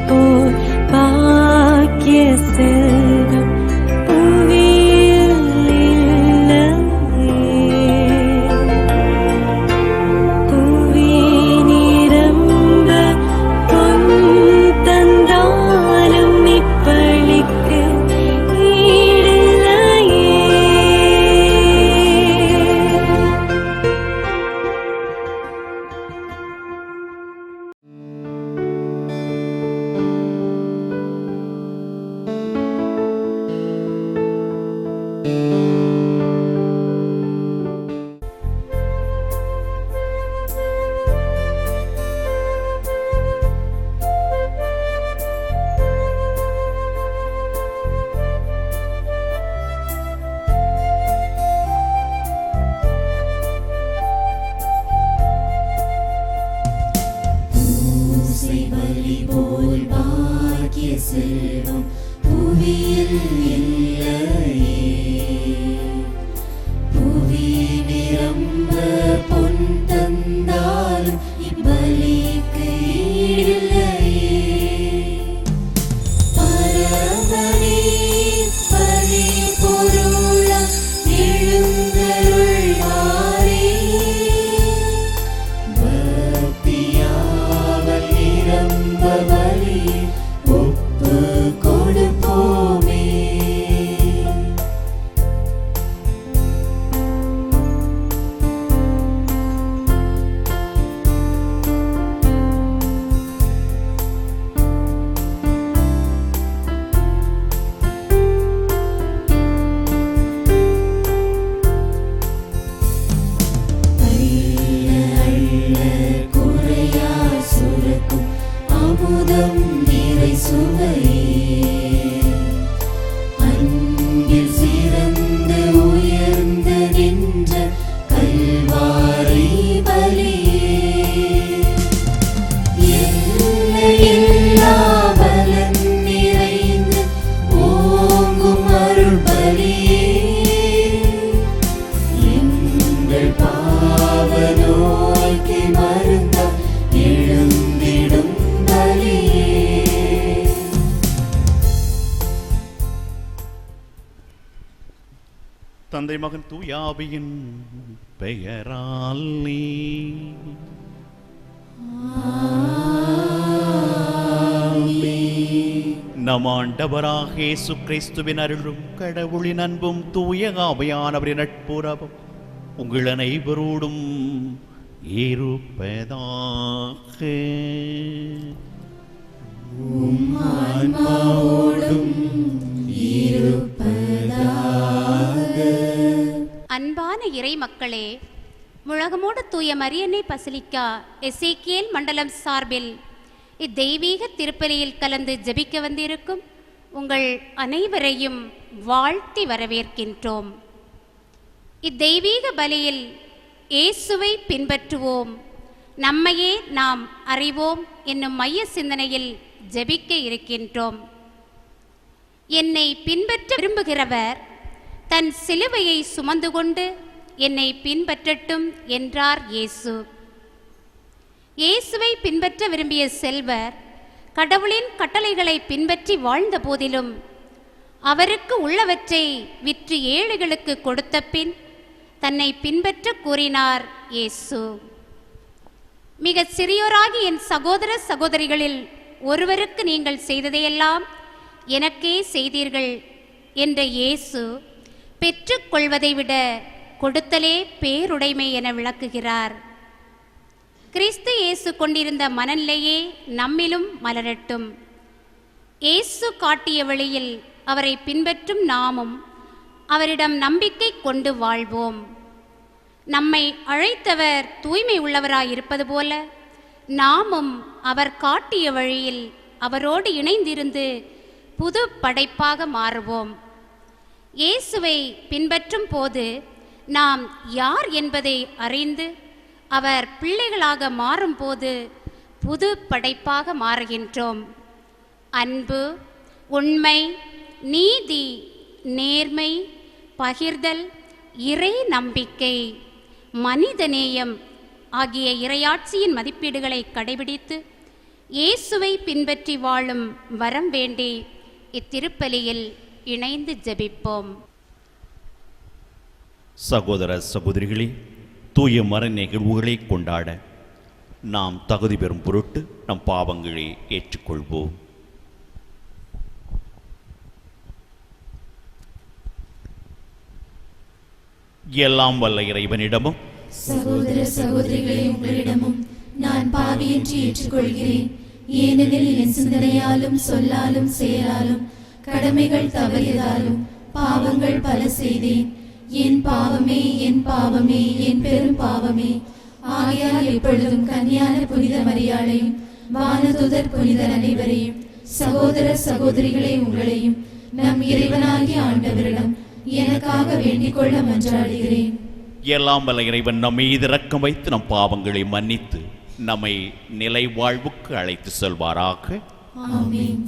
போல் பாக்கிய செல்வம் புவியில் இல்லையே. புவி நிரம்ப பொன் தந்தாலும் இப்பளிக்கு ஈடில்லையே. போல் பாக்கிய செல்வம் புவியில் இல்லையே. புவி நிரம்ப பொன் தந்தாலும் இப்பலிக்கு ஈடில்லையே. பரமனின் பலி பொருளாம் எழுந்தருள்வாரே. பக்தியாவல் நிரம்ப பலி ஒப்பு கொடுப்போமே. குறையா சுரக்கும் அமுதம் நிறை சுவையே. அன்பில் சிறந்து உயர்ந்து நின்ற கல்வாரி பலியே. எல்லையில்லா பலன் நிறைந்து ஓங்கும் அருள் பலியே. எங்கள் பாவ நோய்க்கு மருந்தாய் எழுந்திடும் பலியே. தந்தை மகன் தூயாவியின் பெயராலே நம் ஆண்டவராக இயேசு கிறிஸ்துவின் அருளும் கடவுளின் அன்பும் தூய ஆவியானவரின் நட்புறவும் உங்கள் அனைவரோடும் இருப்பதாக. ஆன்மாவோடும் இருப்பதாக. அன்பான இறை மக்களே, முழகமோடு தூய மரியன்னை பசிலிக்கா எசேக்கியேல் மண்டலம் சார்பில் இத்தெய்வீக திருப்பலியில் கலந்து ஜெபிக்க வந்திருக்கும் உங்கள் அனைவரையும் வாழ்த்தி வரவேற்கின்றோம். இத்தெய்வீக பலியில் இயேசுவை பின்பற்றுவோம், நம்மையே நாம் அறிவோம் என்னும் மைய சிந்தனையில் ஜெபிக்க இருக்கின்றோம். என்னை பின்பற்ற விரும்புகிறவர் தன் சிலுவையை சுமந்து கொண்டு என்னை பின்பற்றட்டும் என்றார் இயேசு. இயேசுவை பின்பற்ற விரும்பிய செல்வர் கடவுளின் கட்டளைகளை பின்பற்றி வாழ்ந்த போதிலும் அவருக்கு உள்ளவற்றை விற்று ஏழைகளுக்கு கொடுத்த பின் தன்னை பின்பற்ற கூறினார் இயேசு. மிக சிறியோராகி என் சகோதர சகோதரிகளில் ஒருவருக்கு நீங்கள் செய்ததையெல்லாம் எனக்கே செய்தீர்கள் என்ற இயேசு பெற்றுக்கொள்வதை விட கொடுத்தலே பேருடைமை என விளக்குகிறார். கிறிஸ்து இயேசு கொண்டிருந்த மனநிலையே நம்மிலும் மலரட்டும். இயேசு காட்டிய வழியில் அவரை பின்பற்றும் நாமும் அவரிடம் நம்பிக்கை கொண்டு வாழ்வோம். நம்மை அழைத்தவர் தூய்மை உள்ளவராயிருப்பது போல நாமும் அவர் காட்டிய வழியில் அவரோடு இணைந்திருந்து புது படைப்பாக மாறுவோம். இயேசுவை பின்பற்றும் போது நாம் யார் என்பதை அறிந்து அவர் பிள்ளைகளாக மாறும்போது புது படைப்பாக மாறுகின்றோம். அன்பு, உண்மை, நீதி, நேர்மை, பகிர்தல், இறை நம்பிக்கை, மனிதநேயம் ஆகிய இறையாட்சியின் மதிப்பீடுகளை கடைபிடித்து இயேசுவை பின்பற்றி வாழும் வரம் வேண்டி இத்திருப்பலியில் இணைந்து ஜெபிப்போம். சகோதர சகோதரிகளே, தூய மர நிகழ்வுகளை கொண்டாட நாம் தகுதி பெறும் பொருட்டு நம் பாவங்களை ஏற்றுக்கொள்வோம். எல்லாம் வல்ல இறைவனிடமும் சகோதர சகோதரிகளே, உங்களிடமும் நான் பாவியின்றி ஏற்றுக்கொள்கிறேன். ஏனெனில் என் சிந்தனையாலும் சொல்லாலும் செயலாலும் கடமைகள் தவறியதாலும் பாவங்கள் பல செய்தேன். என் பாவமே, என் பாவமே, என் பெரும் பாவமே. ஆகையால் எப்பொழுதும் கன்னியான புனித மரியாளையும் வானதுதர் புனிதர் அனைவரையும் சகோதர சகோதரிகளே உங்களையும் நம் இறைவனாகிய ஆண்டவரிடம் எனக்காக வேண்டிக் கொள்ள மன்றாடுகிறேன். எல்லாம் வல்ல இறைவன் நம் மீது இரக்கம் வைத்து நம் பாவங்களை மன்னித்து நம்மை நிலை வாழ்வுக்கு அழைத்து செல்வாராக. ஆமென்.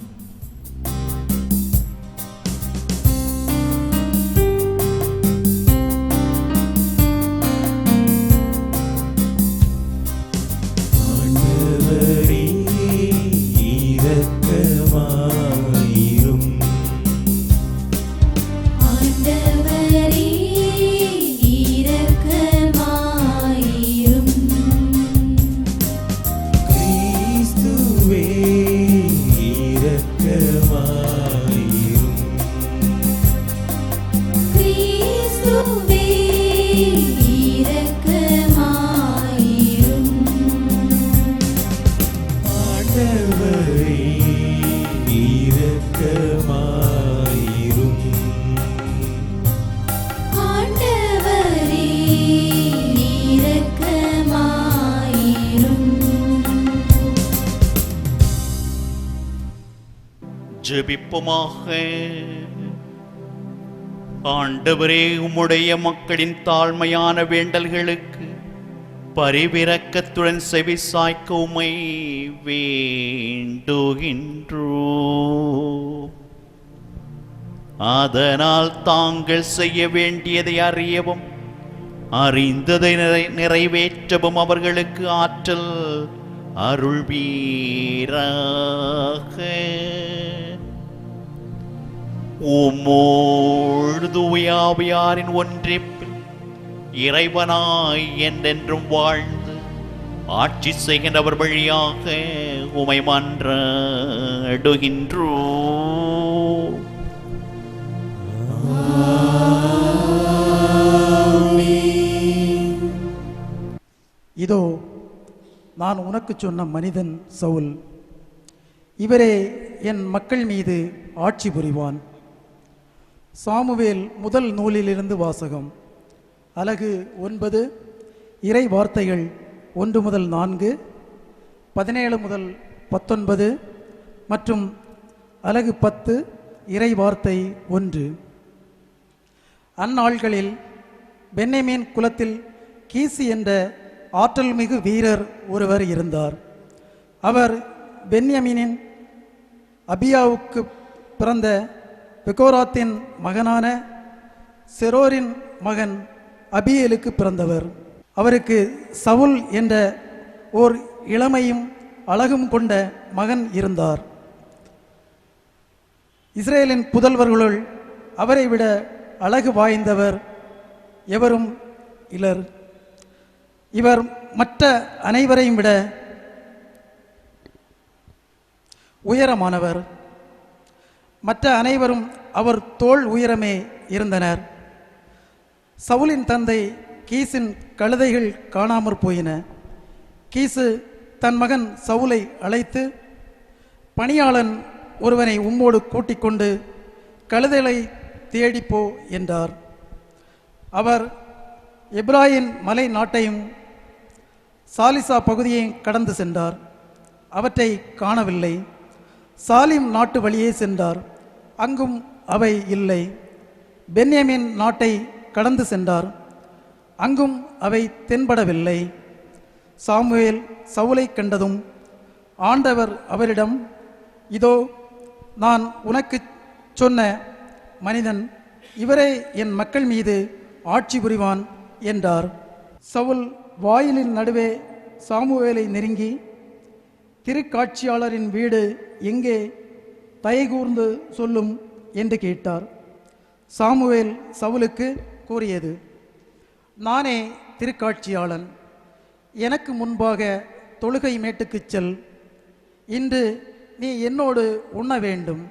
ஜெபிப்போமாக. ஆண்டவரே, உம்முடைய மக்களின் தாழ்மையான வேண்டல்களுக்கு பரிவிரக்கத்துடன் செவி சாய்க்க உம்மை வேண்டுகின்றோ. அதனால் தாங்கள் செய்ய வேண்டியதை அறியவும் அறிந்ததை நிறைவேற்றவும் அவர்களுக்கு ஆற்றல் அருள்வீராக. உம்மோடு தூய ஆவியாரின் ஒன்றிப்பில் இறைவனாய் என்றென்றும் வாழ்ந்து ஆட்சி செய்கின்றவர் வழியாக உமை மன்றாடுகின்றோ. இதோ நான் உனக்கு சொன்ன மனிதன் சவுல், இவரே என் மக்கள் மீது ஆட்சி புரிவான். சாமுவேல் முதல் நூலிலிருந்து வாசகம். அலகு 9, இறை வார்த்தைகள் 1 முதல் 4, 17 முதல் 19 மற்றும் அலகு 10, இறை வார்த்தை 1. அந்நாள்களில் பென்யமீன் குலத்தில் கீசி என்ற ஆற்றல் மிகு வீரர் ஒருவர் இருந்தார். அவர் பென்யமீனின் அபியாவுக்கு பிறந்த பெகோராத்தின் மகனான செரோரின் மகன் அபியேலுக்கு பிறந்தவர். அவருக்கு சவுல் என்ற ஓர் இளமையும் அழகும் கொண்ட மகன் இருந்தார். இஸ்ரேலின் புதல்வர்களுள் அவரை விட அழகு வாய்ந்தவர் எவரும் இலர். இவர் மற்ற அனைவரையும் விட உயரமானவர். மற்ற அனைவரும் அவர் தோள் உயரமே இருந்தனர். சவுலின் தந்தை கீசின் கழுதைகள் காணாமற் போயின. கீசு தன் மகன் சவுலை அழைத்து, பணியாளன் ஒருவனை உம்மோடு கூட்டிக் கொண்டு கழுதைகளை தேடிப்போ என்றார். அவர் எப்ராயின் மலை நாட்டையும் சாலிசா பகுதியையும் கடந்து சென்றார். அவற்றை காணவில்லை. சாலிம் நாட்டு வழியே சென்றார். அங்கும் அவை இல்லை. பென்யமீன் நாட்டை கடந்து சென்றார். அங்கும் அவை தென்படவில்லை. சாமுவேல் சவுலை கண்டதும் ஆண்டவர் அவரிடம், இதோ நான் உனக்கு சொன்ன மனிதன், இவரே என் மக்கள் மீது ஆட்சி புரிவான் என்றார். சவுல் வாயிலின் நடுவே சாமுவேலை நெருங்கி, திருக்காட்சியாளரின் வீடு எங்கே? தயகூர்ந்து சொல்லும் என்று கேட்டார். சாமுவேல் சவுலுக்கு கூறியது, நானே திருக்காட்சியாளன். எனக்கு முன்பாக தொழுகை மேட்டுக்குச் செல். இன்று நீ என்னோடு உண்ண வேண்டும்.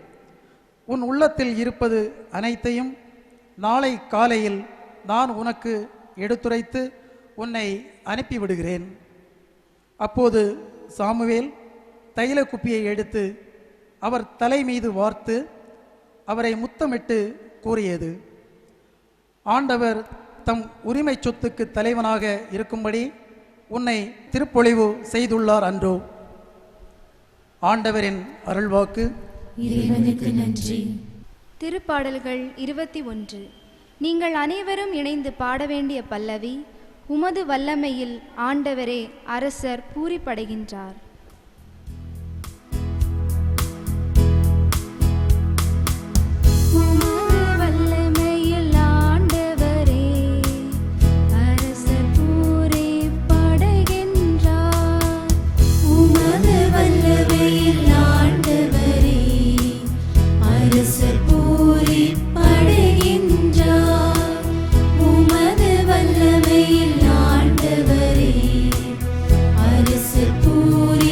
உன் உள்ளத்தில் இருப்பது அனைத்தையும் நாளை காலையில் நான் உனக்கு எடுத்துரைத்து உன்னை அனுப்பிவிடுகிறேன். அப்போது சாமுவேல் தைல குப்பியை எடுத்து அவர் தலை மீது வார்த்து அவரை முத்தமிட்டு கூறியது, ஆண்டவர் தம் உரிமை சொத்துக்கு தலைவனாக இருக்கும்படி உன்னை திருப்பொழிவு செய்துள்ளார் அன்றோ? ஆண்டவரின் அருள்வாக்கு. இறைவனுக்கு நன்றி. திருப்பாடல்கள் 21. நீங்கள் அனைவரும் இணைந்து பாட வேண்டிய பல்லவி. உமது வல்லமையில் ஆண்டவரே அரசர் பூரிப்படைகின்றார். பூரி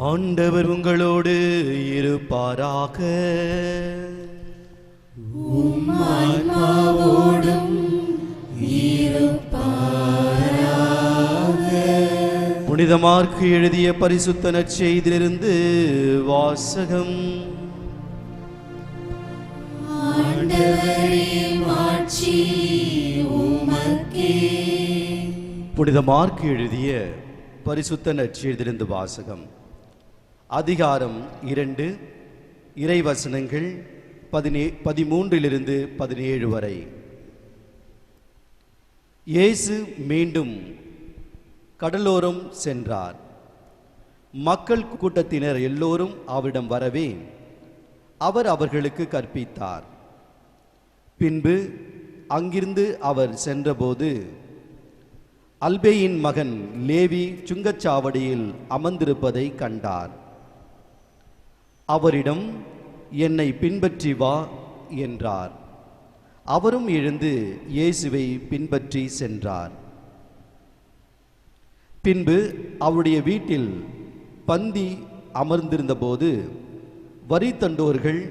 ஆண்டவர் உங்களோடு இருப்பாராக. புனித மார்க்கு எழுதிய பரிசுத்த நற்செய்தியிலிருந்து வாசகம். புனித மார்க்கு எழுதிய பரிசுத்த நற்செய்தியிலிருந்து வாசகம். அதிகாரம் 2, இறைவசனங்கள் 13 17 வரை. இயேசு மீண்டும் கடலோரம் சென்றார். மக்கள் கூட்டத்தினர் எல்லோரும் அவரிடம் வரவே அவர் அவர்களுக்கு கற்பித்தார். பின்பு அங்கிருந்து அவர் சென்றபோது அல்பேயின் மகன் லேவி சுங்கச்சாவடியில் அமர்ந்திருப்பதை கண்டார். அவரிடம், என்னை பின்பற்றி வா என்றார். அவரும் எழுந்து இயேசுவை பின்பற்றி சென்றார். பின்பு அவருடைய வீட்டில் பந்தி அமர்ந்திருந்தபோது வரி தண்டோர்கள்,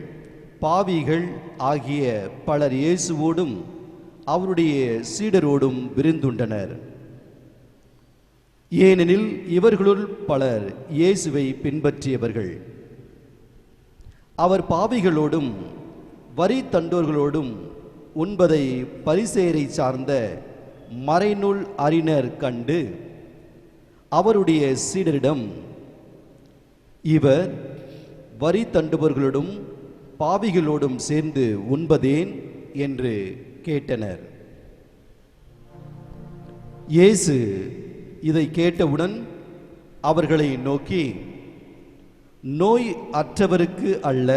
பாவிகள் ஆகிய பலர் இயேசுவோடும் அவருடைய சீடரோடும் விருந்துண்டனர். ஏனெனில் இவர்களுள் பலர் இயேசுவை பின்பற்றியவர்கள். அவர் பாவிகளோடும் வரி தண்டோர்களோடும் உண்பதை பரிசேயரை சார்ந்த மறைநூல் அறிஞர் கண்டு அவருடைய சீடரிடம், இவர் வரி தண்டுபவர்களோடும் பாவிகளோடும் சேர்ந்து உண்பதேன் என்று கேட்டனர். இயேசு இதை கேட்டவுடன் அவர்களை நோக்கி, நோய் அற்றவருக்கு அல்ல,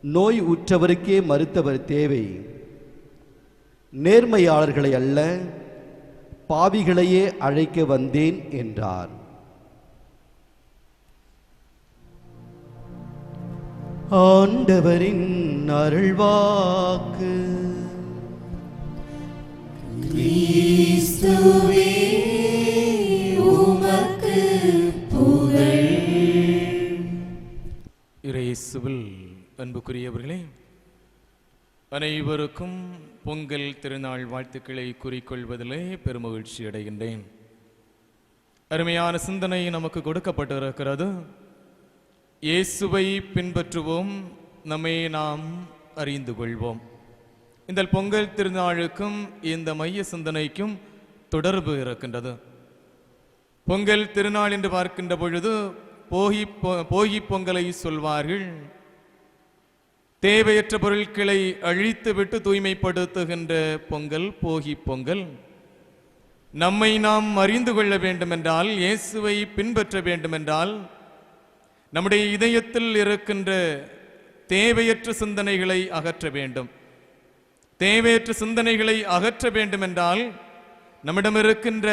நோய் உற்றவருக்கே மருத்துவர் தேவை. நேர்மையாளர்களை அல்ல, பாவிகளையே அழைக்க வந்தேன் என்றார். ஆண்டவரின் அருள்வாக்கு. கிறிஸ்துவே உமக்கு புகழ். இயேசுவில் அன்புக்குரியவர்களே, அனைவருக்கும் பொங்கல் திருநாள் வாழ்த்துக்களை கூறிக்கொள்வதிலே பெருமகிழ்ச்சி அடைகின்றேன். அருமையான சிந்தனை நமக்கு கொடுக்கப்பட்டிருக்கிறது. இயேசுவை பின்பற்றுவோம், நம்மை நாம் அறிந்து கொள்வோம். இந்த பொங்கல் திருநாளுக்கும் இந்த மைய சிந்தனைக்கும் தொடர்பு இருக்கின்றது. பொங்கல் திருநாள் என்று பார்க்கின்ற பொழுது போகி பொங்கலை சொல்வார்கள். தேவையற்ற பொருட்களை அழித்துவிட்டு தூய்மைப்படுத்துகின்ற பொங்கல் போகி பொங்கல். நம்மை நாம் அறிந்து கொள்ள வேண்டுமென்றால், இயேசுவை பின்பற்ற வேண்டுமென்றால், நம்முடைய இதயத்தில் இருக்கின்ற தேவையற்ற சிந்தனைகளை அகற்ற வேண்டும். தேவையற்ற சிந்தனைகளை அகற்ற வேண்டுமென்றால் நம்மிடம் இருக்கின்ற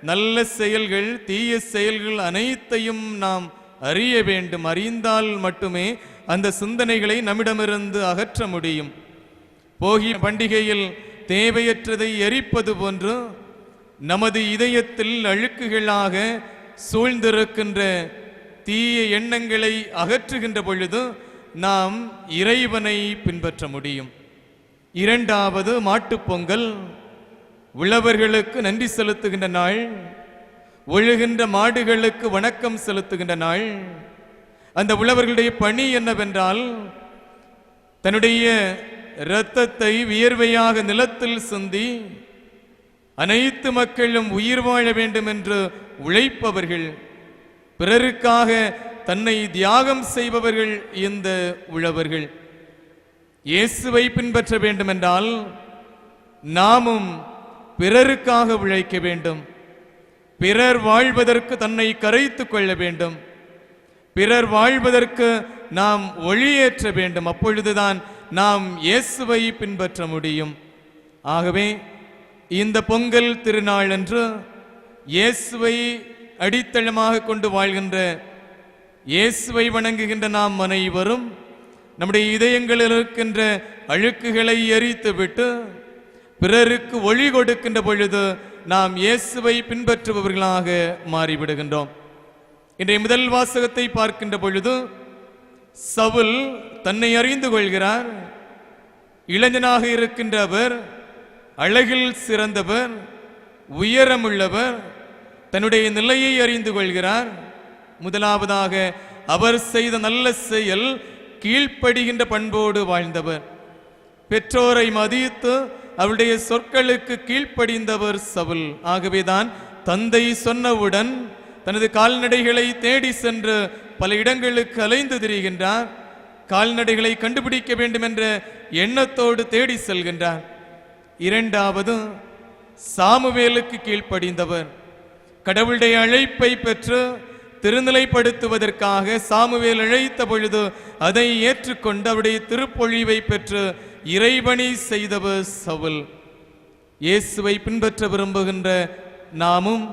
நல்ல செயல்கள், தீய செயல்கள் அனைத்தையும் நாம் அறிய வேண்டும். அறிந்தால் மட்டுமே அந்த சிந்தனைகளை நம்மிடமிருந்து அகற்ற முடியும். போகி பண்டிகையில் தேவையற்றதை எரிப்பது போன்று நமது இதயத்தில் அழுக்குகளாக சூழ்ந்திருக்கின்ற தீய எண்ணங்களை அகற்றுகின்ற பொழுது நாம் இறைவனை பின்பற்ற முடியும். இரண்டாவது மாட்டுப்பொங்கல். உழவர்களுக்கு நன்றி செலுத்துகின்ற நாள், ஒழுகின்ற மாடுகளுக்கு வணக்கம் செலுத்துகின்ற நாள். அந்த உழவர்களுடைய பணி என்னவென்றால், தன்னுடைய இரத்தத்தை வியர்வையாக நிலத்தில் சிந்தி அனைத்து மக்களும் உயிர் வாழ வேண்டும் என்று உழைப்பவர்கள், பிறருக்காக தன்னை தியாகம் செய்பவர்கள் இந்த உழவர்கள். இயேசுவை பின்பற்ற வேண்டுமென்றால் நாமும் பிறருக்காக உழைக்க வேண்டும். பிறர் வாழ்வதற்கு தன்னை கரைத்துக் கொள்ள வேண்டும். பிறர் வாழ்வதற்கு நாம் ஒளியேற்ற வேண்டும். அப்பொழுதுதான் நாம் இயேசுவை பின்பற்ற முடியும். ஆகவே இந்த பொங்கல் திருநாள் அன்று இயேசுவை அடித்தளமாக கொண்டு வாழ்கின்ற, இயேசுவை வணங்குகின்ற நாம் அனைவரும் நம்முடைய இதயங்களில் இருக்கின்ற அழுக்குகளை எரித்துவிட்டு பிறருக்கு ஒளி கொடுக்கின்ற பொழுது நாம் இயேசுவை பின்பற்றுபவர்களாக மாறிவிடுகின்றோம். இன்றைய முதல் வாசகத்தை பார்க்கின்ற பொழுது சவுல் தன்னை அறிந்து கொள்கிறார். இளைஞனாக இருக்கின்ற அவர் அழகில் சிறந்தவர், உயரமுள்ளவர், தன்னுடைய நிலையை அறிந்து கொள்கிறார். முதலாவதாக அவர் செய்த நல்ல செயல் கீழ்ப்படுகின்ற பண்போடு வாழ்ந்தவர். பெற்றோரை மதித்து அவருடைய சொற்களுக்கு கீழ்ப்படிந்தவர் சவுல். ஆகவேதான் தந்தை சொன்னவுடன் தனது கால்நடைகளை தேடி சென்று பல இடங்களுக்கு அலைந்து திரிகின்றார். கால்நடைகளை கண்டுபிடிக்க வேண்டும் என்ற எண்ணத்தோடு தேடி செல்கின்றார். இரண்டாவது, சாமுவேலுக்கு கீழ்ப்படிந்தவர். கடவுளுடைய அழைப்பை பெற்று திருநிலைப்படுத்துவதற்காக சாமுவேல் அழைத்த பொழுது அதை ஏற்றுக்கொண்டு அவருடைய திருப்பொழிவை பெற்று இறைபணி செய்தவர் சவுல். இயேசுவை பின்பற்ற விரும்புகின்ற நாமும்,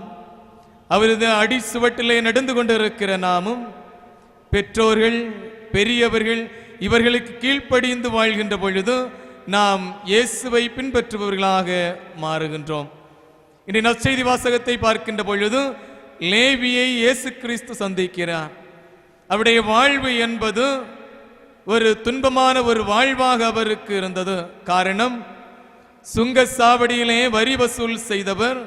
அவரது அடி சுவட்டிலே நடந்து கொண்டிருக்கிற நாமும், பெற்றோர்கள், பெரியவர்கள் இவர்களுக்கு கீழ்ப்படிந்து வாழ்கின்ற பொழுது நாம் இயேசுவை பின்பற்றுபவர்களாக மாறுகின்றோம். இன்றைய நற்செய்தி வாசகத்தை பார்க்கின்ற பொழுது லேவியை இயேசு கிறிஸ்து சந்திக்கிறார். அவருடைய வாழ்வு என்பது ஒரு துன்பமான ஒரு வாழ்வாக அவருக்கு இருந்தது. காரணம், சுங்க சாவடியிலே வரி வசூல் செய்தவர்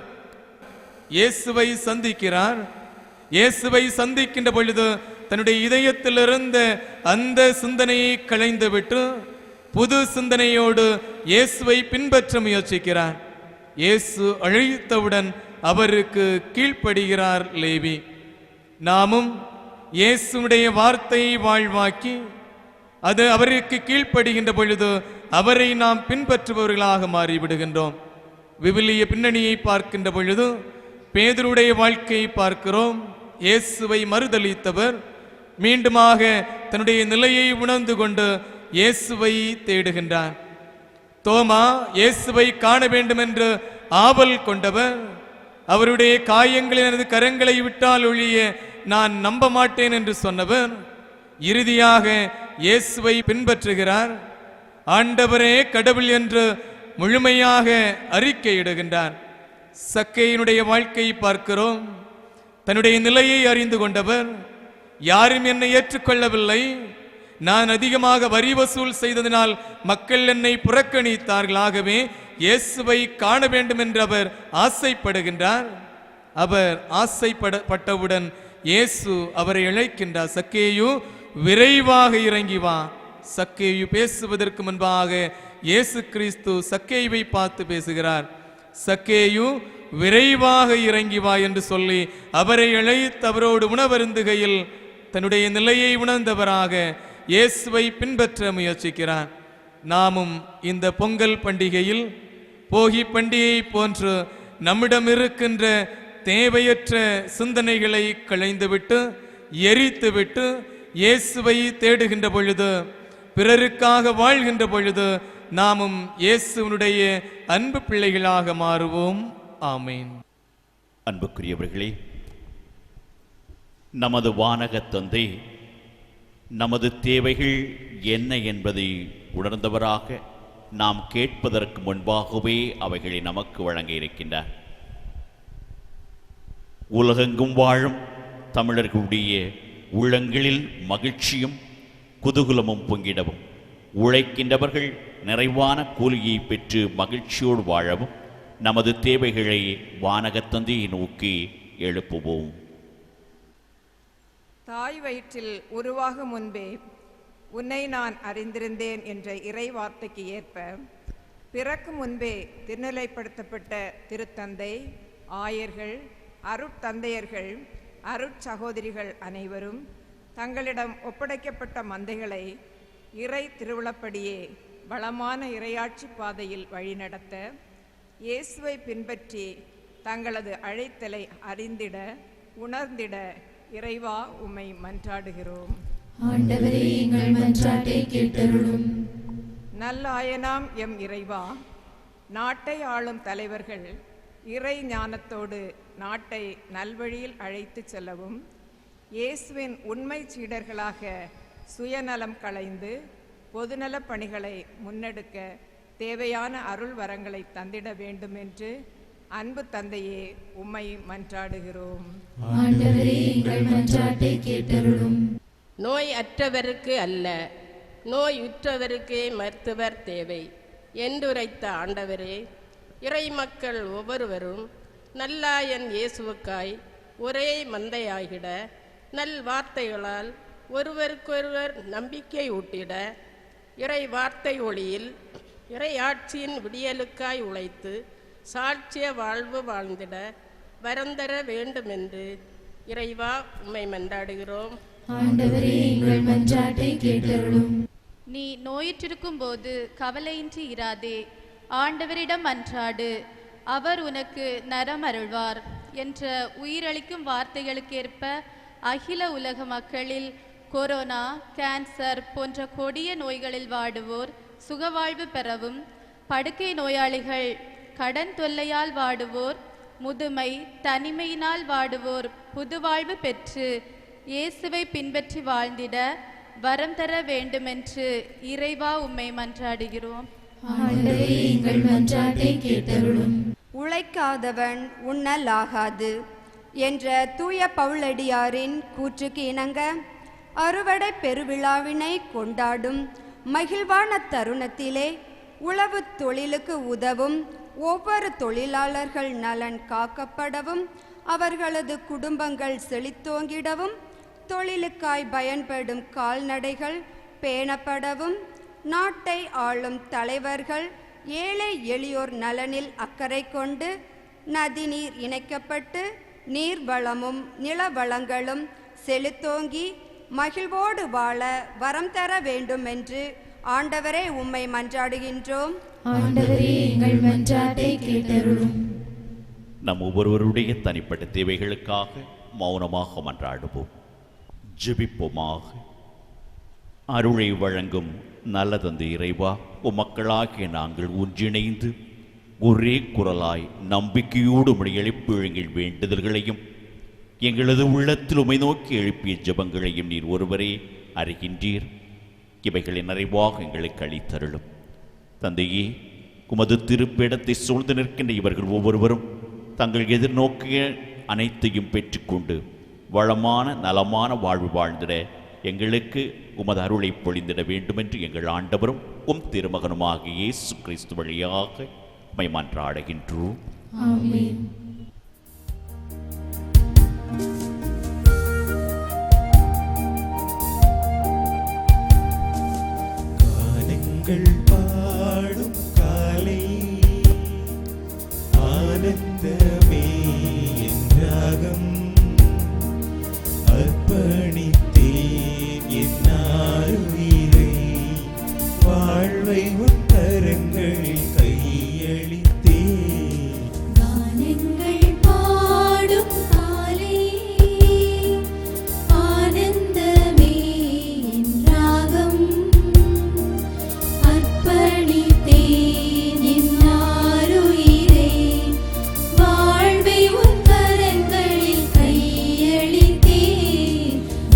இயேசுவை சந்திக்கிறார். இயேசுவை சந்திக்கின்ற பொழுது தன்னுடைய இதயத்தில் இருந்த அந்த சிந்தனையை களைந்துவிட்டு புது சிந்தனையோடு இயேசுவை பின்பற்ற முயற்சிக்கிறார். இயேசு அழைத்தவுடன் அவருக்கு கீழ்ப்படுகிறார் லேவி. நாமும் இயேசுடைய வார்த்தையை வாழ்வாக்கி அது அவருக்கு கீழ்ப்படுகின்ற பொழுது அவரை நாம் பின்பற்றுபவர்களாக மாறிவிடுகின்றோம். விவிலிய பின்னணியை பார்க்கின்ற பொழுது பேதுருடைய வாழ்க்கையை பார்க்கிறோம். இயேசுவை மறுதலித்தவர் மீண்டுமாக தன்னுடைய நிலையை உணர்ந்து கொண்டு இயேசுவை தேடுகின்றார். தோமா இயேசுவை காண வேண்டும் என்று ஆவல் கொண்டவர். அவருடைய காயங்களில் எனது கரங்களை விட்டால் ஒழிய நான் நம்ப மாட்டேன் என்று சொன்னவர் இறுதியாக இயேசுவை பின்பற்றுகிறார். ஆண்டவரே கடவுள் என்று முழுமையாக அறிக்கையிடுகின்றார். சக்கேயினுடைய வாழ்க்கையை பார்க்கிறோம். தன்னுடைய நிலையை அறிந்து கொண்டவர். யாரும் என்னை ஏற்றுக்கொள்ளவில்லை, நான் அதிகமாக வரி வசூல் செய்ததினால் மக்கள் என்னை புறக்கணித்தார்கள், ஆகவே இயேசுவை காண வேண்டும் என்று அவர் ஆசைப்படுகின்றார். அவர் ஆசைப்பட்டவுடன் இயேசு அவரை அழைக்கின்றார். சக்கேயு, விரைவாக இறங்கி வா. சக்கேயு பேசுவதற்கு முன்பாக இயேசு கிறிஸ்து சக்கேயுவை பார்த்து பேசுகிறார். சக்கேயு, விரைவாக இறங்கி வா என்று சொல்லி அவரை அழைத்து அவரோடு உணவருந்துகையில் தன்னுடைய நிலையை உணர்ந்தவராக இயேசுவை பின்பற்ற முயற்சிக்கிறார். நாமும் இந்த பொங்கல் பண்டிகையில் போகி பண்டிகை போன்று நம்மிடம் இருக்கின்ற தேவையற்ற சிந்தனைகளை களைந்துவிட்டு எரித்துவிட்டு இயேசுவை தேடுகின்ற பொழுது, பிறருக்காக வாழ்கின்ற பொழுது நாமும் இயேசுவினுடைய அன்பு பிள்ளைகளாக மாறுவோம். ஆமேன். அன்புக்குரியவர்களே, நமது வானக தந்தை நமது தேவைகள் என்ன என்பதை உணர்ந்தவராக நாம் கேட்பதற்கு முன்பாகவே அவைகளை நமக்கு வழங்க இருக்கின்றார். உலகெங்கும் வாழும் தமிழர்களுடைய உள்ளங்களில் மகிழ்ச்சியும் குதூகலமும் பொங்கிடவும், உழைக்கின்றவர்கள் நிறைவான கூலியை பெற்று மகிழ்ச்சியோடு வாழவும் நமது தேவைகளை வானகத் தந்தையை நோக்கி எழுப்புவோம். தாய் வயிற்றில் உருவாகும் முன்பே உன்னை நான் அறிந்திருந்தேன் என்ற இறை வார்த்தைக்கு ஏற்ப பிறக்கும் முன்பே திருநிலைப்படுத்தப்பட்ட திருத்தந்தை, ஆயர்கள், அருட்தந்தையர்கள், அருட்சகோதரிகள் அனைவரும் தங்களிடம் ஒப்படைக்கப்பட்ட மந்தைகளை இறை திருவிழப்படியே வளமான இறையாட்சி பாதையில் வழிநடத்த இயேசுவை பின்பற்றி தங்களது அழைத்தலை அறிந்திட உணர்ந்திட இறைவா உம்மை மன்றாடுகிறோம். ஆண்டவரே, எங்கள் மன்றாட்டை கேட்டருளும். நல்லாயனாம் எம் இறைவா, நாட்டை ஆளும் தலைவர்கள் இறை ஞானத்தோடு நாட்டை நல்வழியில் அழைத்து செல்லவும், இயேசுவின் உண்மை சீடர்களாக சுயநலம் களைந்து பொதுநலப் பணிகளை முன்னெடுக்க தேவையான அருள் வரங்களை தந்திட வேண்டும் என்று அன்பு தந்தையே, உம்மை மன்றாடுகிறோம். ஆண்டவரே, எங்கள் மன்றாட்டை கேட்டருளும். நோய் அற்றவருக்கு அல்ல, நோய் உற்றவருக்கே மருத்துவர் தேவை என்றுரைத்த ஆண்டவரே, இறை மக்கள் ஒவ்வொருவரும் நல்லாயன் இயேசுவுக்காய் ஒரே மந்தையாகிட நல் வார்த்தைகளால் ஒருவருக்கொருவர் நம்பிக்கை ஊட்டிட இறை வார்த்தை ஒளியில் இறை ஆட்சியின் விடியலுக்காய் உழைத்து சாட்சிய வாழ்வு வாழ்ந்திட வரந்தர வேண்டுமென்று இறைவா உம்மை மன்றாடுகிறோம். ஆண்டவரே, எங்கள் மன்றாட்டை கேட்டருளும். நீ நோயுற்றிருக்கும் போது கவலையின்றி இராதே, ஆண்டவரிடம் மன்றாடு, அவர் உனக்கு நரம் அருள்வார் என்ற உயிரளிக்கும் வார்த்தைகளுக்கேற்ப அகில உலக மக்களில் கொரோனா, கேன்சர் போன்ற கொடிய நோய்களில் வாடுவோர் சுகவாழ்வு பெறவும், படுக்கை நோயாளிகள், கடன் தொல்லையால் வாடுவோர், முதுமை, தனிமையினால் வாடுவோர் புதுவாழ்வு பெற்று இயேசுவை பின்பற்றி வாழ்ந்திட வரம் தர வேண்டுமென்று இறைவா உம்மை மன்றாடுகிறோம். ஆண்டவரே, எங்கள் மன்றாட்டை கேட்டருளும். உழைக்காதவன் உண்ணலாகாது என்ற தூய பவுலடியாரின் கூற்றுக்கு இணங்க அறுவடை பெருவிழாவினை கொண்டாடும் மகிழ்வான தருணத்திலே உழவு தொழிலுக்கு உதவும் ஒவ்வொரு தொழிலாளர்கள் நலன் காக்கப்படவும், அவர்களது குடும்பங்கள் செழித்தோங்கிடவும், தொழிலுக்காய் பயன்படும் கால்நடைகள் பேணப்படவும், நாட்டை ஆளும் தலைவர்கள் ஏழை எளியோர் நலனில் அக்கறை கொண்டு நதிநீர் இணைக்கப்பட்டு நீர்வளமும் நிலவளங்களும் செழித்தோங்கி மகிழ்வோடு வாழ வரம் தர வேண்டும் என்று ஆண்டவரே உம்மை மன்றாடுகின்றோம். ஆண்டவரே, எங்கள் மன்றாட்டை கேட்டருளும். நம் ஒவ்வொருவருடைய தனிப்பட்ட தேவைகளுக்காக மௌனமாக மன்றாடுவோம். ஜெபிப்போமாக. அருளை வழங்கும் நல்ல தந்தை இறைவா, உமக்களாகிய நாங்கள் ஒன்றிணைந்து ஒரே குரலாய் நம்பிக்கையோடு உம்முடைய எழுப்பியங்கள் வேண்டுதல்களையும் எங்களது உள்ளத்தில் உமை நோக்கி எழுப்பிய ஜெபங்களையும் நீர் ஒருவரே அறிகின்றீர். இவைகளை நிறைவாக எங்களுக்கு அளித்தருளும். தந்தையே, உமது திருப்பிடத்தை சூழ்ந்து நிற்கின்ற இவர்கள் ஒவ்வொருவரும் தங்கள் எதிர்நோக்கிய அனைத்தையும் பெற்றுக்கொண்டு வளமான நலமான வாழ்வு வாழ்ந்திட எங்களுக்கு உமது அருளை பொழிந்திட வேண்டுமென்று எங்கள் ஆண்டவரும் உம் திருமகனுமாகிய இயேசு கிறிஸ்து வழியாக உம்மை மன்றாடுகின்றோம். ஆமென். காலங்கள் பாடும் காலை ஆனந்தமே என்றாகம் அர்ப்பணித்தேன் என்னாருயிரை வாழ்வை உன் கரங்களில் கையளித்தேன். கானங்கள் பாடும் காலை ஆனந்தமே என்றாகம் அர்ப்பணித்தேன் என்னாருயிரை வாழ்வை உன் கரங்களில் கையளித்தேன்.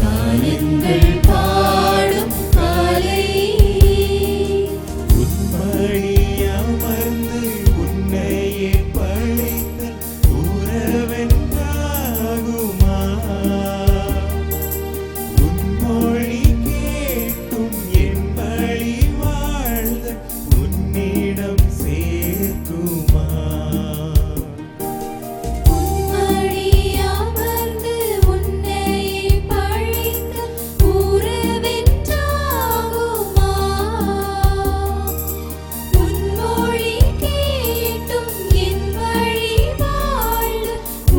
கானங்கள் பாடும் காலை. உன்மணி அமர்ந்து உன்னையே படைத்த உறவென்றாகுமா? உன்மொழி கேட்டும் என் வழி வாழ்ந்த உன்னிடம் சேர்க்குமா? உன்மடி அமர்ந்து உன்னையே படைத்த உறவென்றாகுமா? உன்மொழி கேட்டும் என் வழி வாழ்ந்த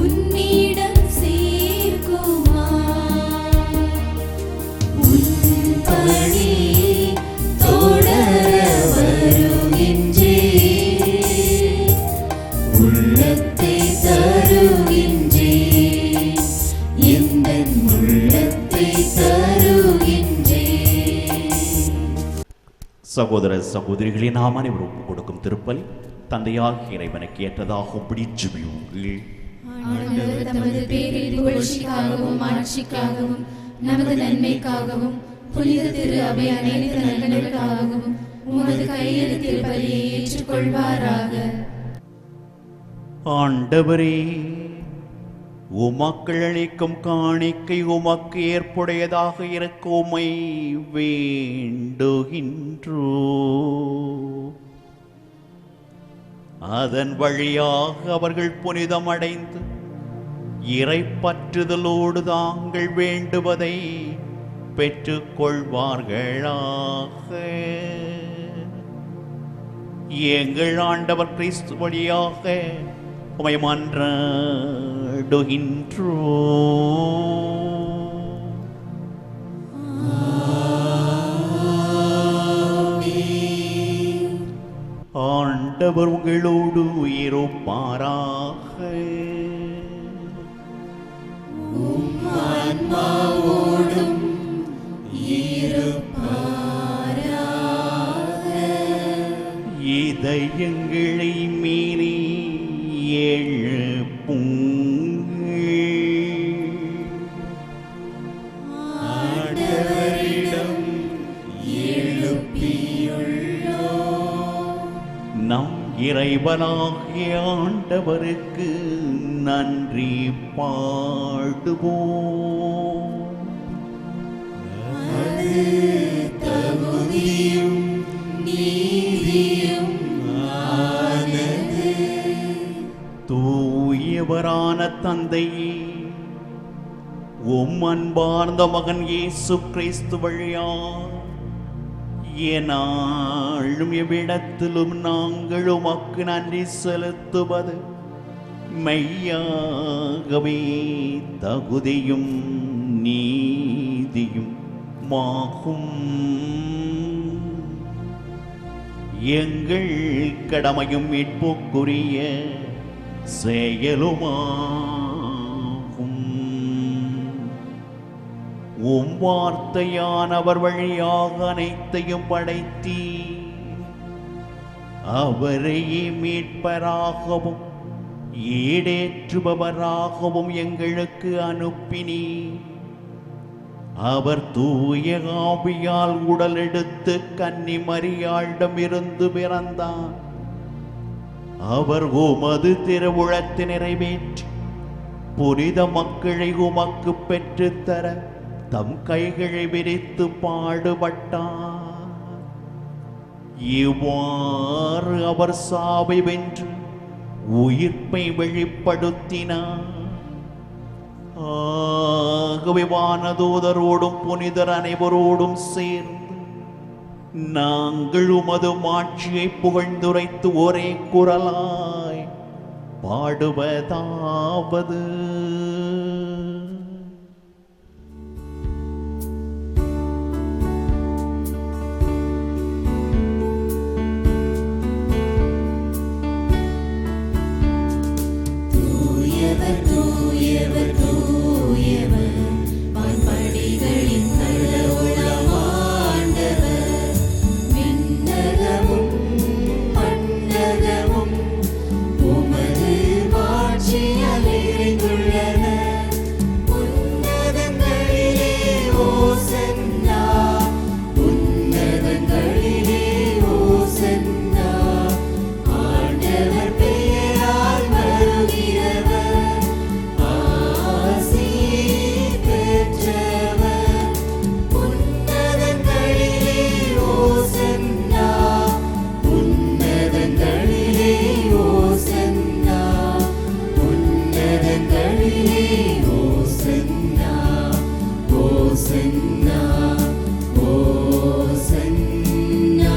உன்னிடம் சேர்க்குமா? உன்படி தொடர வருகின்றேன், உள்ளத்தை தருகின்றேன், எந்தன் உள்ளத்தை தருகின்றேன். சகோதர சகோதரிகளே, நாம் அனைவரும் ஒப்புக் கொடுக்கும் திருப்பலி தந்தையாகிய இறைவனுக்கு ஏற்றதாகும்படி ஜெபியுங்கள். ஆண்டவர் தமது பேரில் புகழ்ச்சிக்காகவும் ஆட்சிக்காகவும் நமது நன்மைக்காகவும் புனித திரு அவை அனைத்து நலன்களுக்காகவும் உமது கையெழு திருப்பலியை ஏற்றுக்கொள்வாராக. ஆண்டவரே, உமக்கள் அளிக்கும் காணிக்கை உமக்கு ஏற்புடையதாக இருக்க உம்மை வேண்டுகின்றோ. அதன் வழியாக அவர்கள் புனிதமடைந்து இறைப்பற்றுதலோடு தாங்கள் வேண்டுவதை பெற்றுக்கொள்வார்களாக. எங்கள் ஆண்டவர் கிறிஸ்து வழியாக உம்மை மன்றாடுகின்றோ. ஆண்டவர் உங்களோடு இருப்பாராக. இதயங்களை மீறி எழுப்புங்கள். ஆண்டவரிடம் எழுப்பியுள்ளோம். நம் இறைவனாகிய ஆண்டவருக்கு நன்றி பாடுவோம். அது தகுதியும் நீதியும் ஆனது. தூயவரான தந்தையே, உம் அன்பார்ந்த மகன் இயேசு கிறிஸ்து வழியா என்னாலும் எவ்விடத்திலும் நாங்கள் உமக்கு நன்றி செலுத்துவது மெய்யாகவே தகுதியும் நீதியும் மாகும். எங்கள் கடமையும் மீட்புக்குரிய செயலுமாகும். உம் வார்த்தையானவர் வழியாக அனைத்தையும் படைத்தீ, அவரையே மீட்பராகவும் ஈடேற்றுபவராகவும் எங்களுக்கு அனுப்பினீ. அவர் தூய ஆவியால் உடல் எடுத்து கன்னி மரியாளிடமிருந்து பிறந்தார். அவர் உமது திருவுளத்தை நிறைவேற்றி புனித மக்களை உமக்கு பெற்றுத்தர தம் கைகளை விரித்து பாடுபட்டார். இவ்வாறு அவர் சாவை வென்று உயிர்ப்பை வெளிப்படுத்தினார். ஆகவே வானதூதரோடும் புனிதர் அனைவரோடும் சேர்ந்து நாங்கள் உமது மாட்சியை புகழ்ந்துரைத்து ஒரே குரலாய் பாடுவதாவது: தூயவர் தூயவர் தூயவர், வான்படைகளின் கடவுளமாண்டவர். விண்ணகமும் மண்ணகமும் உமது மாட்சியால் நிறைந்துள்ளன. உன்னதங்களிலே ஓசன்னா, உன்னதங்களிலே ஓசன்னா. ஆண்டவர் பெயரால் வருகிறவர் ஆசி பெற்றவர். உன்னதங்களிலே ஓசன்னா, உன்னதங்களிலே ஓசன்னா, உன்னதங்களிலே ஓசன்னா, ஓசன்னா, ஓசன்னா.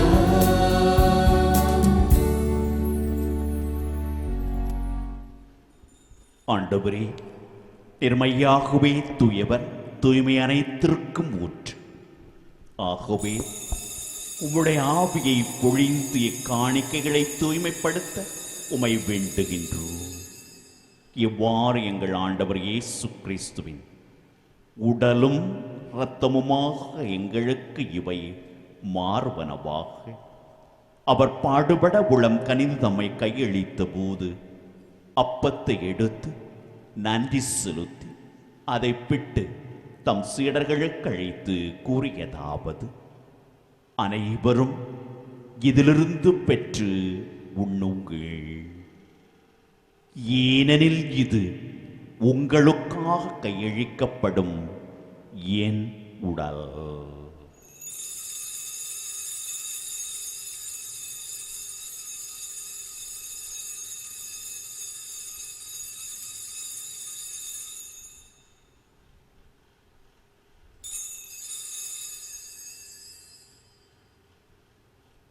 ஆண்டவரே, நிர்மையாகவே தூயவர், தூய்மை அனைத்திற்கும் ஊற்று. ஆகவே உம்முடைய ஆவியை பொழிந்து இக்காணிக்கைகளை தூய்மைப்படுத்த உமை வேண்டுகின்றோம். இவ்வாறு எங்கள் ஆண்டவர் இயேசு கிறிஸ்துவின் உடலும் இரத்தமுமாக எங்களுக்கு இவை மார்பனவாக. அவர் பாடுபட உளம் கனிந்து தம்மை கையளித்த போது அப்பத்தை எடுத்து நன்றி செலுத்தி அதை பிட்டு தம் சீடர்களுக்கு அழைத்து கூறியதாவது: அனைவரும் இதிலிருந்து பெற்று உண்ணுங்கள். ஏனெனில் இது உங்களுக்காக கையளிக்கப்படும் என் உடல்.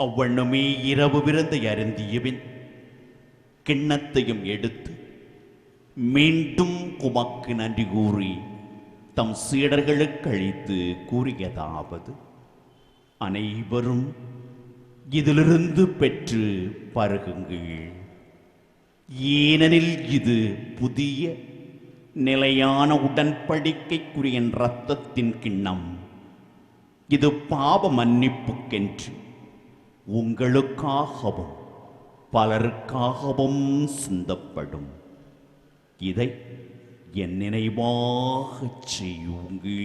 அவ்வண்ணமே இரவு விருந்தை அருந்தியபின் கிண்ணத்தையும் எடுத்து மீண்டும் உமக்கு நன்றி கூறி தம் சீடர்களுக்கு அளித்து கூறியதாவது: அனைவரும் இதிலிருந்து பெற்று பருகுங்கள். ஏனெனில் இது புதிய நிலையான உடன்படிக்கைக்குரிய என் இரத்தத்தின் கிண்ணம். இது பாவ மன்னிப்புக்கென்று உங்களுக்காகவும் பலருக்காகவும் சிந்தப்படும். இதை என் நினைவாகச் செய்யுங்கள்.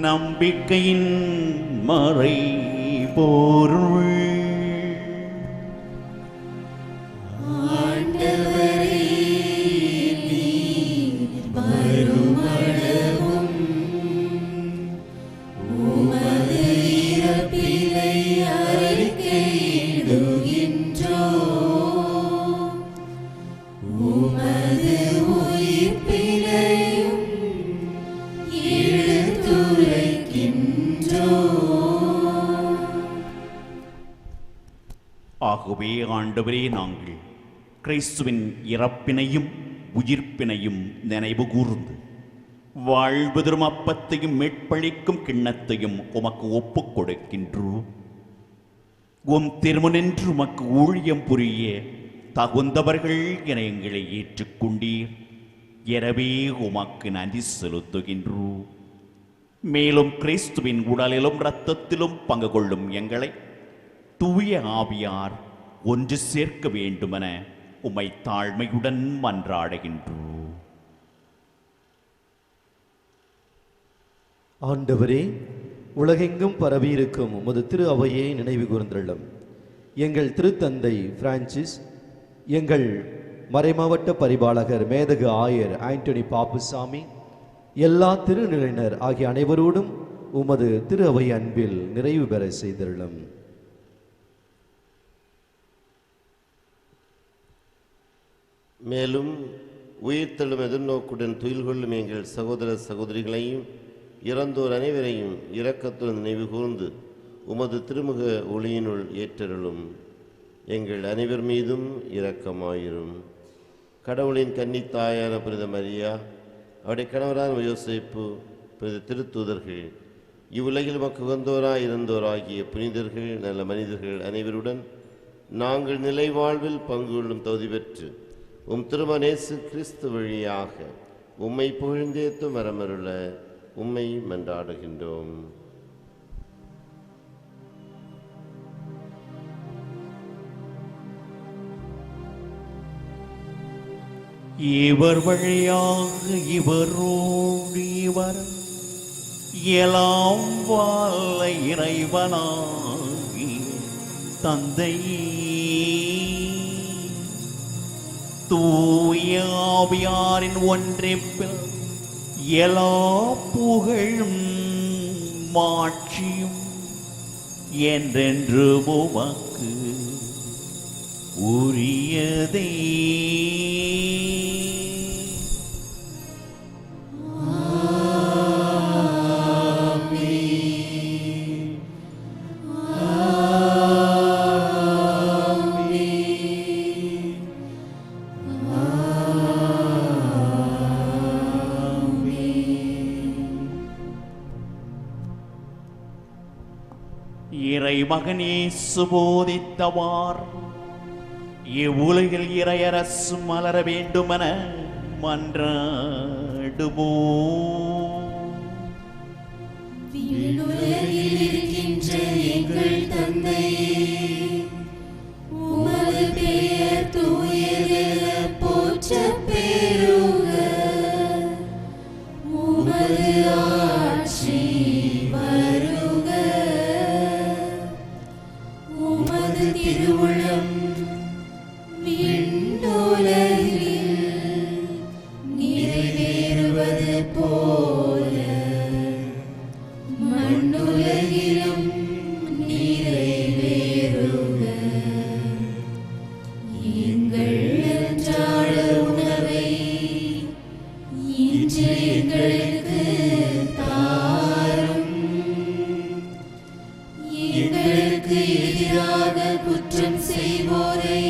நம்பிக்கையின் மறை பொருள். ஆகவே ஆண்டவரே, நாங்கள் கிறிஸ்துவின் இறப்பினையும் உயிர்ப்பினையும் நினைவு கூர்ந்து வாழ்வு தரும் அப்பத்தையும் மீட்பளிக்கும் கிண்ணத்தையும் உமக்கு ஒப்புக் கொடுக்கின்றோம். உம் திருமுனின்று உமக்கு ஊழியம் புரிய தகுந்தவர்கள் என எங்களை ஏற்றுக்கொண்டீர். எனவே உமக்கு நன்றி செலுத்துகின்றோம். மேலும் கிறிஸ்துவின் உடலிலும் இரத்தத்திலும் பங்கு கொள்ளும் எங்களை தூய ஆவியார் ஒன்று சேர்க்க வேண்டுமென உம்மை தாழ்மையுடன் மன்றாடுகின்றோம். ஆண்டவரே, உலகெங்கும் பரவியிருக்கும் உமது திரு அவையை நினைவு கூர்ந்தள்ளும். எங்கள் திருத்தந்தை பிரான்சிஸ், எங்கள் மறைமாவட்ட பரிபாலகர் மேதகு ஆயர் ஆண்டனி பாப்புசாமி, எல்லா திருநிலையினர் ஆகிய அனைவரோடும் உமது திரு அவை அன்பில் நிறைவு பெற செய்தள்ளும். மேலும் உயிர்த்தெழும் எதிர்நோக்குடன் துயில் கொள்ளும் எங்கள் சகோதர சகோதரிகளையும் இறந்தோர் அனைவரையும் இரக்கத்துடன் நினைவு கூர்ந்து உமது திருமுக ஒளியினுள் ஏற்றருளும். எங்கள் அனைவர் மீதும் இரக்கமாயிரும். கடவுளின் கன்னித்தாயான புனித மரியா, அவருடைய கணவரான யோசேப்பு, புனித திருத்தூதர்கள், இவ்வுலகில் மக்கு உகந்தோராய் இருந்தோராகிய புனிதர்கள், நல்ல மனிதர்கள் அனைவருடன் நாங்கள் நிலை வாழ்வில் பங்கு கொள்ளும் தகுதி பெற்று உம் திருமணேசு கிறிஸ்து வழியாக உம்மை புகழ்ந்தேத்து மரமருள உம்மை மன்றாடுகின்றோம். இவர் வழியாக இவரோடு இவர் எல்லாம் வல்ல இறைவனாகி தந்தையே, தூய ஆவியாரின் ஒன்றிப்பில் எல்லா புகழும் மாட்சியும் என்றென்று உமக்கு உரியதே. இறைமகனே சுபோதித்தவார் இவ்வுலகில் இறையரசு மலர வேண்டுமென மன்றாடுவோம். விண்ணுலகில் இருக்கின்ற எங்கள் தந்தையே, உமது பெயர் தூயதென போற்றப் பெறுக. உமது ஆட்சி வருக. உமது திருவுளம் விண்ணுலகில் நிறைவேறுவது போல மண்ணுலகிலும் நிறைவேறுக. எங்கள் அன்றாட உணவை இன்று எங்களுக்கு தாரும். எங்களுக்கு எதிராக குற்றம் செய்வோரை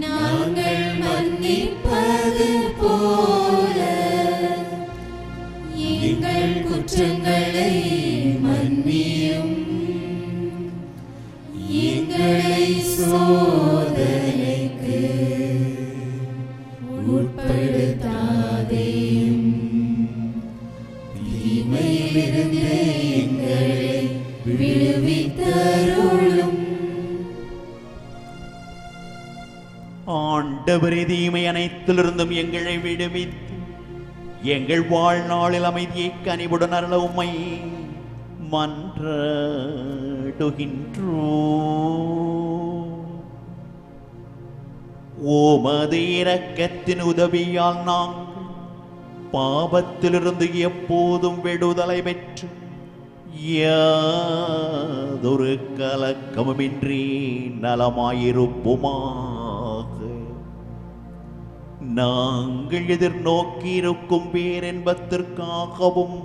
நாங்கள் மன்னிப்பது போல எங்கள் குற்றங்களை மன்னியும். எங்களை சோதனைக்கு உட்படுத்தாதேயும், தீமையிலிருந்து எங்களை விடுவித்தருளும். ஆண்டவரே, தீமை அனைத்திலிருந்தும் எங்களை விடுவித்து எங்கள் வாழ்நாளில் அமைதியை கனிவுடன் அருள உம்மை மன்றாடுகின்றோம். உமது இரக்கத்தின் உதவியால் நாங்கள் பாவத்திலிருந்து எப்போதும் விடுதலை பெற்று யாதொரு கலக்கமுமின்றி நலமாயிருப்போமாக. நாங்கள் எதிர்நோக்கியிருக்கும் பேரின்பத்திற்காகவும்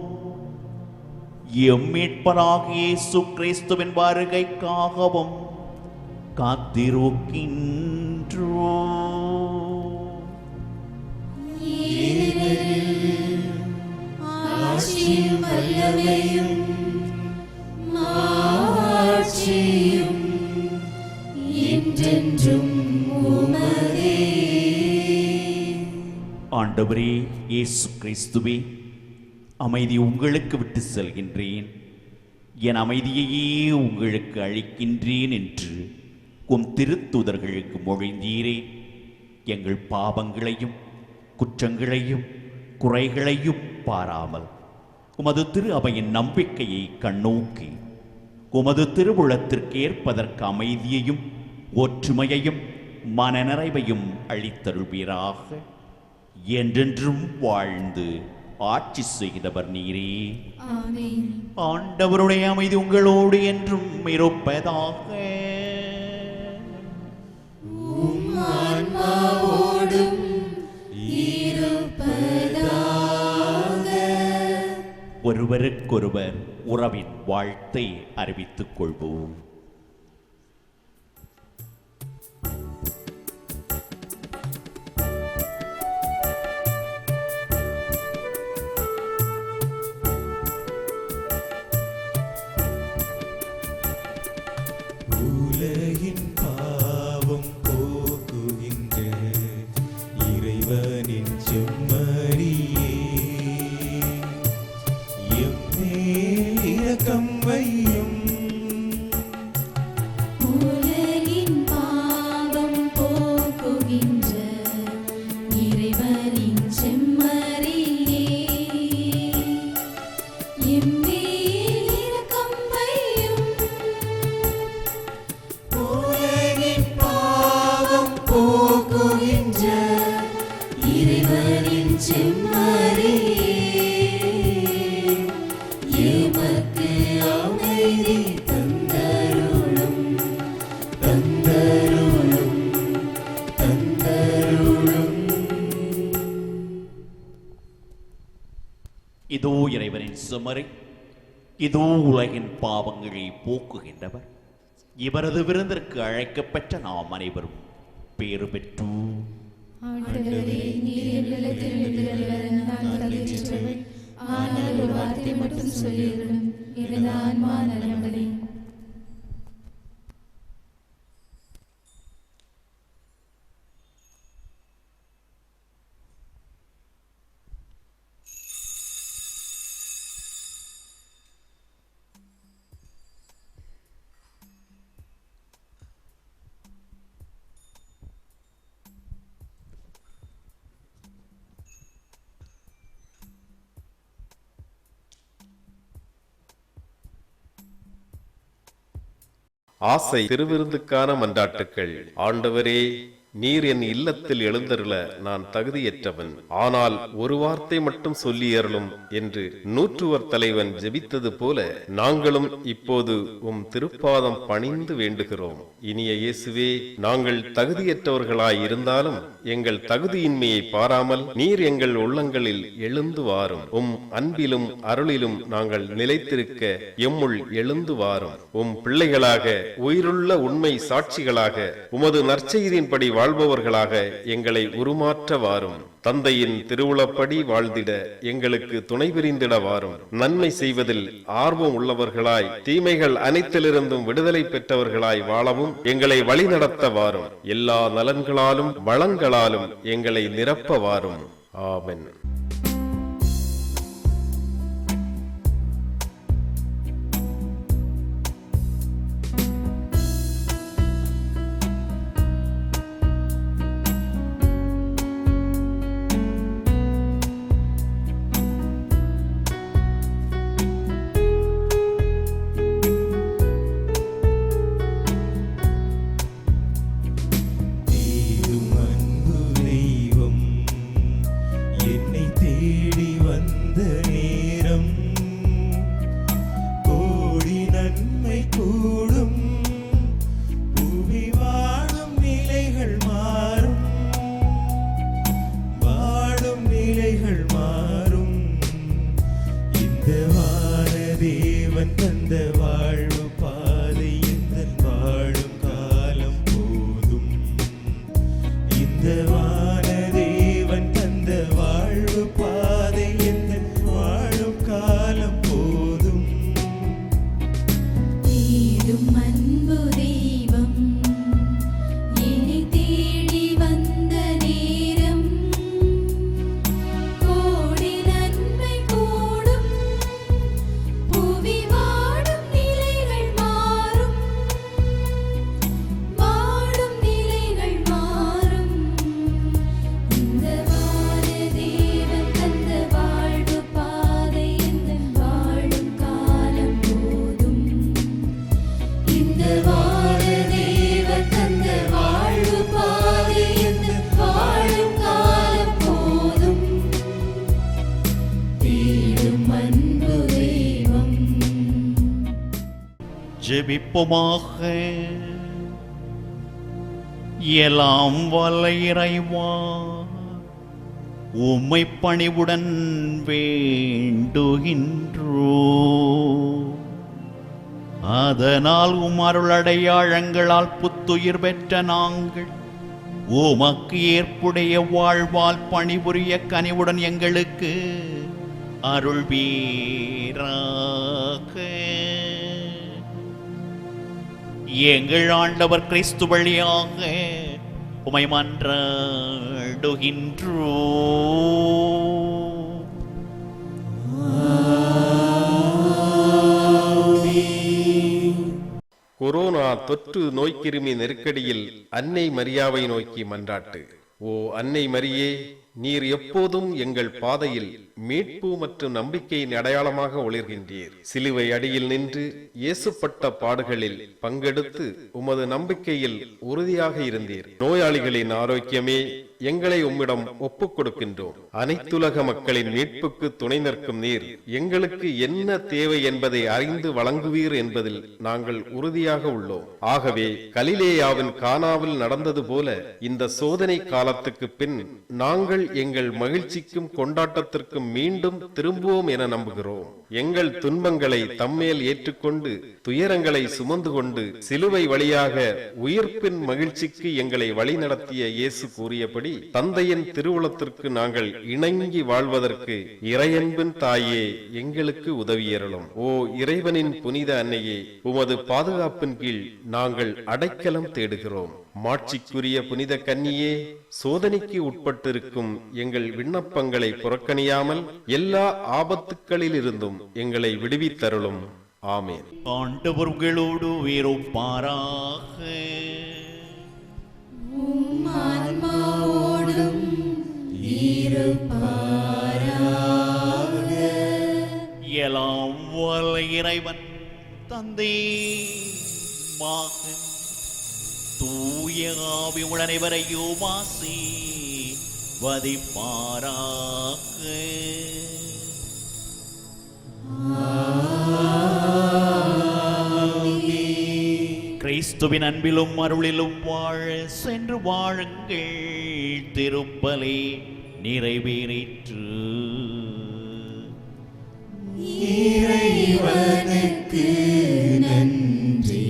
எம் மீட்பராகிய இயேசு கிறிஸ்துவின் வருகைக்காகவும் காத்திருக்கின்றோம். ஆட்சியும் வல்லமையும் மாட்சியும் என்றென்றும் உமதே. ஆண்டவரே இயேசு கிறிஸ்துவே, அமைதி உங்களுக்கு விட்டு செல்கின்றேன், என் அமைதியையே உங்களுக்கு அளிக்கின்றேன் என்று உம் திருத்தூதர்களுக்கு மொழிந்தீரே. எங்கள் பாவங்களையும் குற்றங்களையும் குறைகளையும் பாராமல் உமது திரு அவையின் நம்பிக்கையை கண்ணோக்கி உமது திருவுளத்திற்கு ஏற்பதற்கு அமைதியையும் ஒற்றுமையையும் மனநிறைவையும் அளித்தருள்வீராக. என்றென்றும் வாழ்ந்து ஆட்சி செய்தவர் நீரே. ஆமென். ஆண்டவருடைய அமைதி உங்களோடு என்றும் இருப்பதாக. உம் ஆன்மாவோடும் இருப்பதாக. ஒருவருக்கொருவர் உறவின் வாழ்த்தை அறிவித்துக் கொள்வோம். உலகின் பாவம் போக்குகின்ற இறைவனின் செம்மறியே, எம்மேல் இரக்கம் வையும். உலகின் பாவம் போக்குகின்ற இறைவனின் செம்மறியே, எம்மேல் இரக்கம் வையும். உலகின் பாவம் போக்குகின்ற இறைவனின் செம்மறியே, எமக்கு அமைதி தந்தருளும் தந்தருளும் தந்தருளும். இதோ இறைவனின் செம்மறி, இதோ உலகின் பாவங்களை போக்குகின்றவர். இவரது விருந்திற்கு அழைக்கப்பட்ட நாம் அனைவரும் பேறு பெற்றோம். ஆண்டவரே, நீர் என் இல்லத்தில் எழுந்தருள நான் தகுதியற்றவள். ஆனால் ஒரு வார்த்தை மட்டும் சொல்லியிருக்கும், எனது ஆன்மா நலமடையும். ஆசை திருவிருந்துக்கான மன்றாட்டுக்கள். ஆண்டவரே, நீர் என் இல்லத்தில் எழுந்தருள நான் தகுதியற்றவன், ஆனால் ஒரு வார்த்தை மட்டும் சொல்லி அருளும் என்று நூற்றுவர் தலைவன் ஜெபித்தது போல நாங்களும் இப்போது உம் திருப்பாதம் பணிந்து வேண்டுகிறோம். இனிய இயேசுவே, நாங்கள் தகுதியற்றவர்களாய் இருந்தாலும் எங்கள் தகுதியின்மையை பாராமல் நீர் எங்கள் உள்ளங்களில் எழுந்து வாரும். உம் அன்பிலும் அருளிலும் நாங்கள் நிலைத்திருக்க எம்முள் எழுந்து வாரும். உம் பிள்ளைகளாக, உயிருள்ள உண்மை சாட்சிகளாக, உமது நற்செய்தியின்படி வாழ்பவர்களாக எங்களை உருமாற்ற வாரும். தந்தையின் திருவுளப்படி வாழ்ந்திட எங்களுக்கு துணை புரிந்திட வாரும். நன்மை செய்வதில் ஆர்வம் உள்ளவர்களாய், தீமைகள் அனைத்திலிருந்தும் விடுதலை பெற்றவர்களாய் வாழவும் எங்களை வழிநடத்த வாரும். எல்லா நலன்களாலும் வளங்களாலும் எங்களை நிரப்ப வாரும். ஆமென். ஜெபிப்போமாக. எல்லாம் வல்ல இறைவா, உம்மை பணிவுடன் வேண்டுகின்றோ, அதனால் உம் அருளடையாளங்களால் புத்துயிர் பெற்ற நாங்கள் உமக்கு ஏற்புடைய வாழ்வால் பணிபுரிய கனிவுடன் எங்களுக்கு அருள்வீராக. எங்கள் ஆண்டவர் கிறிஸ்து வழியாக உம்மை மன்றாடுகின்றோ. கொரோனா தொற்று நோய்க்கிருமி நெருக்கடியில் அன்னை மரியாவை நோக்கி மன்றாட்டு. ஓ அன்னை மரியே, நீர் எப்போதும் எங்கள் பாதையில் மீட்பு மற்றும் நம்பிக்கையின் அடையாளமாக ஒளிர்கின்றீர். சிலுவை அடியில் நின்று இயேசுப்பட்ட பாடுகளில் பங்கெடுத்து உமது நம்பிக்கையில் உறுதியாக இருந்தீர். நோயாளிகளின் ஆரோக்கியமே, எங்களை உம்மிடம் ஒப்புக் கொடுக்கின்றோம். அனைத்துலக மக்களின் மீட்புக்கு துணை நிற்கும் நீர் எங்களுக்கு என்ன தேவை என்பதை அறிந்து வழங்குவீர் என்பதில் நாங்கள் உறுதியாக உள்ளோம். ஆகவே கலிலேயாவின் கானாவில் நடந்தது போல இந்த சோதனை காலத்துக்கு பின் நாங்கள் எங்கள் மகிழ்ச்சிக்கும் கொண்டாட்டத்திற்கும் மீண்டும் திரும்புவோம் என நம்புகிறோம். எங்கள் துன்பங்களை தம்மேல் ஏற்றுக்கொண்டு துயரங்களை சுமந்து கொண்டு சிலுவை வழியாக உயிர்ப்பின் மகிழ்ச்சிக்கு எங்களை வழி நடத்திய இயேசு கூறியபடி தந்தையின் திருவுளத்திற்கு நாங்கள் இணங்கி வாழ்வதற்கு இறையன்பின் தாயே எங்களுக்கு உதவியருளும். ஓ இறைவனின் புனித அன்னையே, உமது பாதுகாப்பின் கீழ் நாங்கள் அடைக்கலம் தேடுகிறோம். மாட்சிக்குரிய புனித கன்னியே, சோதனைக்கு உட்பட்டிருக்கும் எங்கள் விண்ணப்பங்களை புறக்கணியாமல் எல்லா ஆபத்துக்களிலிருந்தும் எங்களை விடுவித்தருளும். ஆமென். ஆண்டவர் உங்களோடு இருப்பாராக. உம் ஆன்மாவோடும் இருப்பாராக. எல்லாம் வல்ல இறைவன் தந்தை மகன் தூய ஆவி உங்கள் அனைவரையும் ஆசீர்வதிப்பாராக. கிறிஸ்துவின் அன்பிலும் அருளிலும் வாழ சென்று வாழுங்கள். திருப்பலி நிறைவேறிற்று. இறைவனுக்கு நன்றி.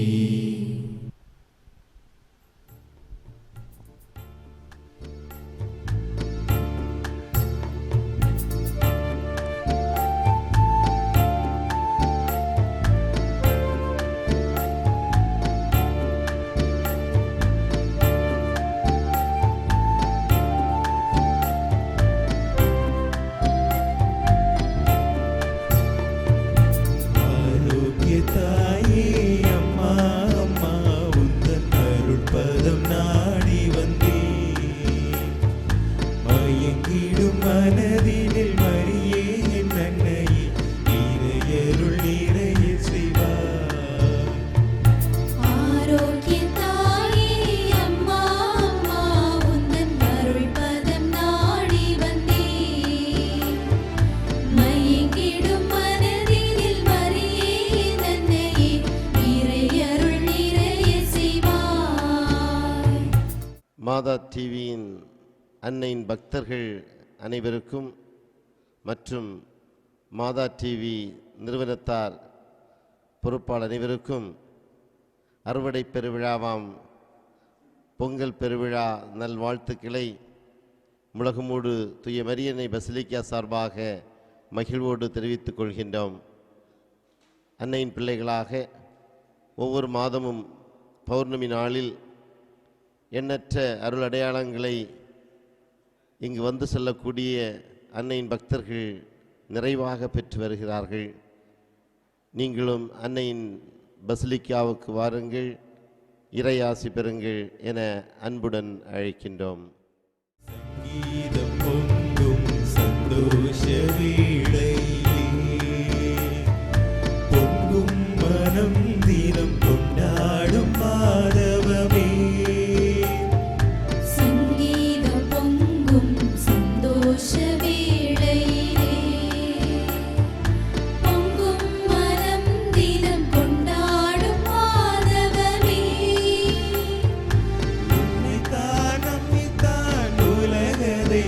தாயே அம்மா அம்மா உந்தன் அருட்பதம் நாடி வந்தேன். மயங்கிடும் மனதினில் மரியே என் அன்னையே இறையருள் நிறைய செய்வார். ஆரோக்கிய தாயே அம்மா அம்மா உந்தன் அருள்பதம் நாடி வந்தேன். மயங்கிடும் மனதினில் மரியே நன்னையே இறையருள் நிறைய செய்வாய். மாதா டிவியின் அன்னையின் பக்தர்கள் அனைவருக்கும் மற்றும் மாதா டிவி நிறுவனத்தார் பொறுப்பாளர் அனைவருக்கும் அறுவடை பெருவிழாவாம் பொங்கல் பெருவிழா நல்வாழ்த்துக்களை முழக்கமோடு தூய மரியன்னை பசிலிக்கா சார்பாக மகிழ்வோடு தெரிவித்துக் கொள்கின்றோம். அன்னையின் பிள்ளைகளாக ஒவ்வொரு மாதமும் பௌர்ணமி நாளில் எண்ணற்ற அருள் அடையாளங்களை இங்கு வந்து செல்லக்கூடிய அன்னையின் பக்தர்கள் நிறைவாக பெற்று வருகிறார்கள். நீங்களும் அன்னையின் பசிலிக்காவுக்கு வாருங்கள், இறையாசி பெறுங்கள் என அன்புடன் அழைக்கின்றோம். சங்கீதம் பொங்கும் சந்தோஷ வேளையிலே பொங்கும் மனம் தினம் கொண்டாடும் மாதவமே. சங்கீதம் பொங்கும் சந்தோஷ வேளையிலே பொங்கும் மனம் தினம் கொண்டாடும் மாதவமே. உன்னைத்தான் நம்மைத்தான் உலகதை